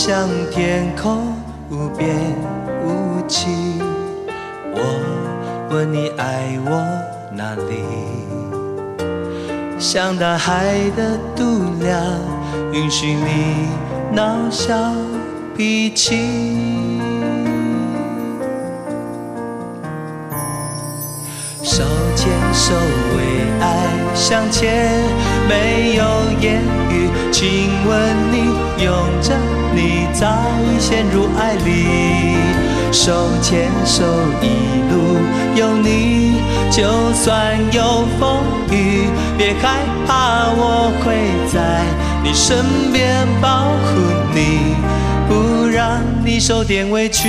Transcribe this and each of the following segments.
像天空无边无际。我问你爱我哪里？像大海的度量，允许你闹小脾气。手牵手为爱向前，没有言语，亲吻你，拥着你，早已陷入爱里。手牵手一路有你，就算有风雨，别害怕，我会在你身边保护你，不让你受点委屈。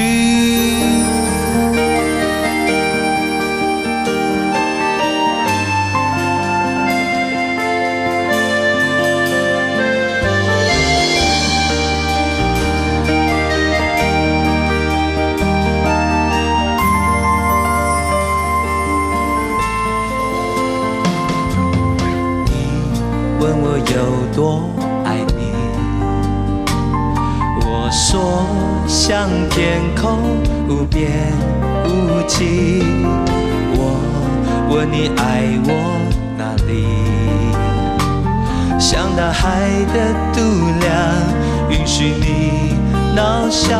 问我有多爱你，我说像天空无边无际。我问你爱我哪里？像大海的度量，允许你闹小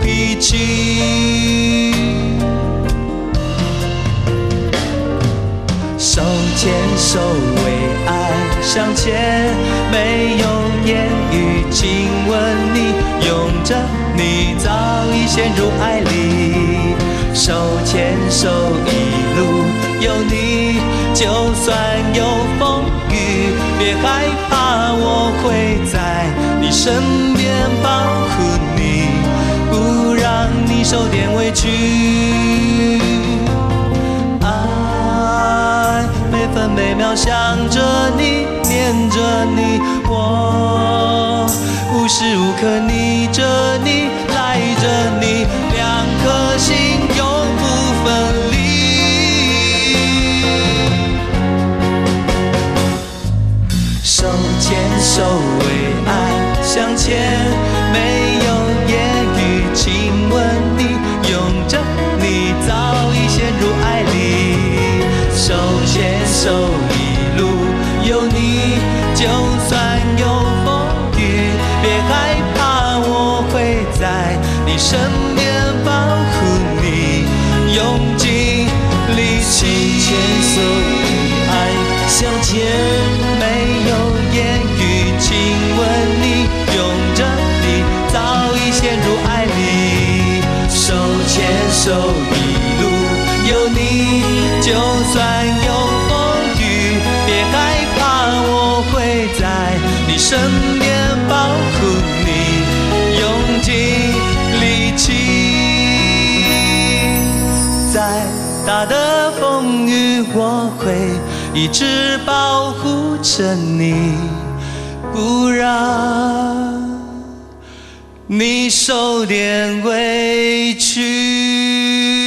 脾气。手牵手为爱向前，没有言语，亲吻你，拥着你，早已陷入爱里。手牵手一路有你，就算有风雨，别害怕，我会在你身边保护你，不让你受点委屈。每分每秒想着你，念着你，我无时无刻腻着你，赖着你，两颗心永不分离。手牵手为爱向前，没有言语，亲吻你，拥着你，早已陷入爱里。手牵手一路有你，就算有风雨，别害怕，我会在你身边保护你，用尽力气。牵手与爱向前，没有言语，亲吻你，拥着你，早已陷入爱里。手牵手一路有你，就算有风雨，别害怕，我会在你身边保护你，用尽力气。再大的风雨，我会一直保护着你，不让你受点委屈。